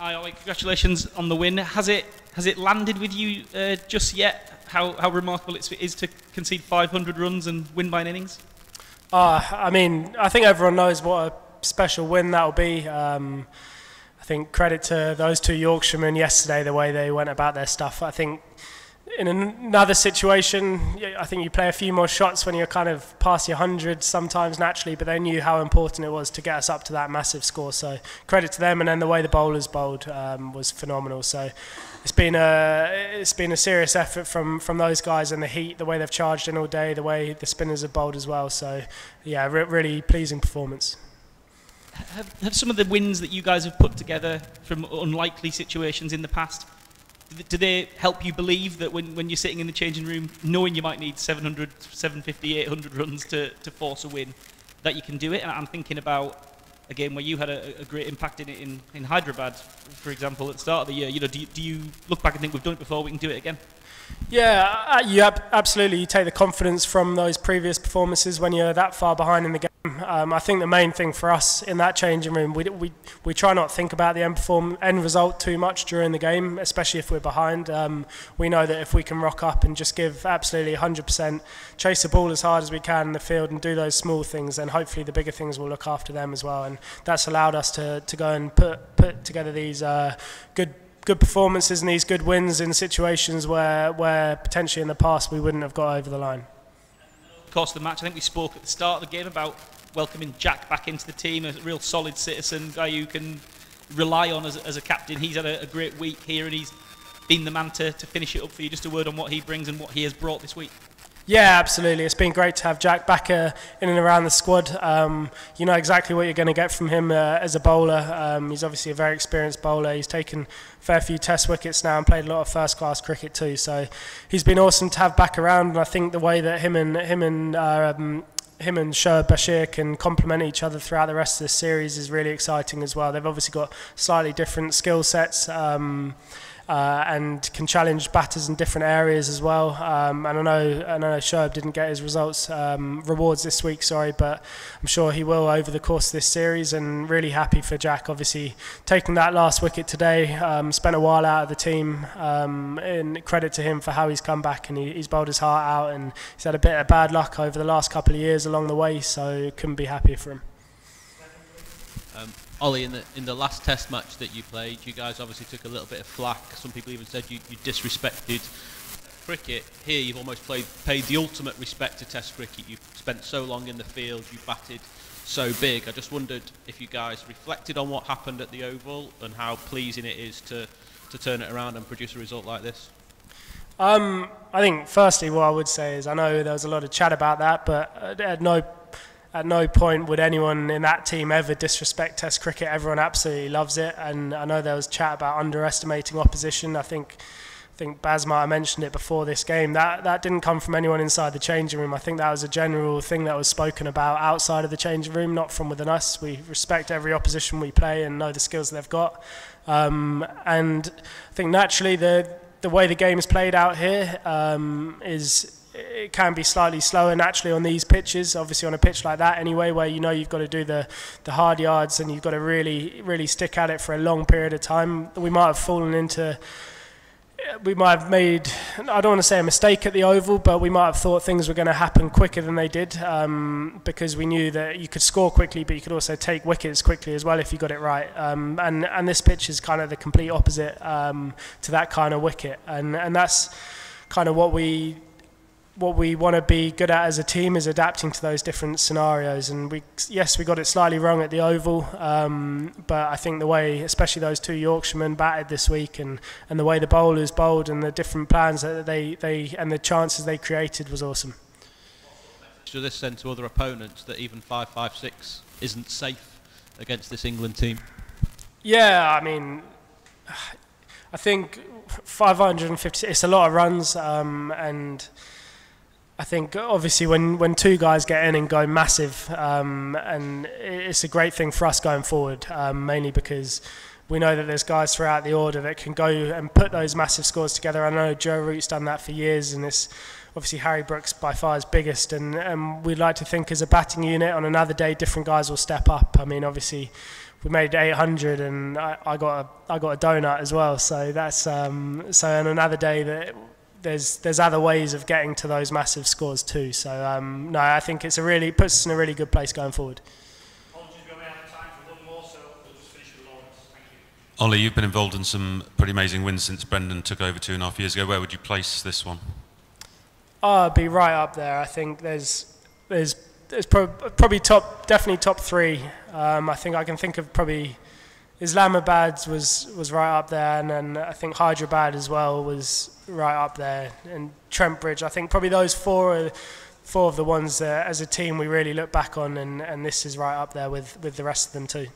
Hi, Ollie. Congratulations on the win. Has it landed with you just yet? How remarkable it is to concede 500 runs and win by an innings? I mean, I think everyone knows what a special win that'll be. I think credit to those two Yorkshiremen yesterday, the way they went about their stuff. I think in another situation, I think you play a few more shots when you're kind of past your 100 sometimes naturally, but they knew how important it was to get us up to that massive score. So credit to them, and then the way the bowlers bowled was phenomenal. So it's been a serious effort from those guys, and the heat, the way they've charged in all day, the way the spinners have bowled as well. So yeah, really pleasing performance. Have some of the wins that you guys have put together from unlikely situations in the past, do they help you believe that when you're sitting in the changing room, knowing you might need 700, 750, 800 runs to force a win, that you can do it? And I'm thinking about a game where you had a great impact in Hyderabad, for example, at the start of the year. You know, do you look back and think we've done it before, we can do it again? Yeah, absolutely. You take the confidence from those previous performances when you're that far behind in the game. I think the main thing for us in that changing room, we try not to think about the end result too much during the game, especially if we're behind. We know that if we can rock up and just give absolutely 100%, chase the ball as hard as we can in the field and do those small things, then hopefully the bigger things will look after them as well. And that's allowed us to go and put together these good performances and these good wins in situations where potentially in the past we wouldn't have got over the line. Of course, the match, I think we spoke at the start of the game about welcoming Jack back into the team, a real solid citizen, guy you can rely on as a captain. He's had a great week here, and he's been the man to finish it up for you. Just a word on what he brings and what he has brought this week. Yeah, absolutely. It's been great to have Jack back in and around the squad. You know exactly what you're going to get from him as a bowler. He's obviously a very experienced bowler. He's taken a fair few test wickets now and played a lot of first-class cricket too. So he's been awesome to have back around. And I think the way that him and Shoaib Bashir can complement each other throughout the rest of this series is really exciting as well. They've obviously got slightly different skill sets. And can challenge batters in different areas as well. And I know Shoaib didn't get his rewards this week, but I'm sure he will over the course of this series. And really happy for Jack, obviously taking that last wicket today. Spent a while out of the team. And credit to him for how he's come back, and he's bowled his heart out, and he's had a bit of bad luck over the last couple of years along the way. So couldn't be happier for him. Ollie, in the last Test match that you played, you guys obviously took a little bit of flack. Some people even said you disrespected cricket. Here, you've almost paid the ultimate respect to Test cricket. You've spent so long in the field, you batted so big. I just wondered if you guys reflected on what happened at the Oval and how pleasing it is to turn it around and produce a result like this. I think firstly what I would say is I know there was a lot of chat about that, but at no point would anyone in that team ever disrespect Test cricket. Everyone absolutely loves it, and I know there was chat about underestimating opposition. I think Baz might have mentioned it before this game. That didn't come from anyone inside the changing room. I think that was a general thing that was spoken about outside of the changing room, not from within us. We respect every opposition we play and know the skills they've got. And I think naturally the way the game is played out here it can be slightly slower naturally on these pitches, obviously on a pitch like that anyway, where you know you've got to do the hard yards and you've got to really stick at it for a long period of time. We might have made, I don't want to say a mistake at the Oval, but we might have thought things were going to happen quicker than they did, because we knew that you could score quickly, but you could also take wickets quickly as well if you got it right. And this pitch is kind of the complete opposite to that kind of wicket, and that's kind of what we want to be good at as a team, is adapting to those different scenarios. And we got it slightly wrong at the Oval, but I think the way, especially those two Yorkshiremen batted this week, and the way the bowlers bowled and the different plans that they and the chances they created was awesome. Should this send to other opponents that even 5-5-6 isn't safe against this England team? Yeah, I mean, I think 550, it's a lot of runs, and I think obviously when two guys get in and go massive, and it's a great thing for us going forward, mainly because we know that there's guys throughout the order that can go and put those massive scores together. I know Joe Root's done that for years, and it's obviously Harry Brooks by far is biggest, and we'd like to think as a batting unit on another day different guys will step up. I mean, obviously we made 800, and I got a donut as well. So that's so on another day that there's other ways of getting to those massive scores too. So no, I think puts us in a really good place going forward. Ollie, you've been involved in some pretty amazing wins since Brendan took over 2.5 years ago. Where would you place this one? Oh, it'd be right up there. I think there's probably definitely top three. I think I can think of probably Islamabad was right up there, and then I think Hyderabad as well was right up there, and Trent Bridge. I think probably those four of the ones that as a team we really look back on, and this is right up there with the rest of them too.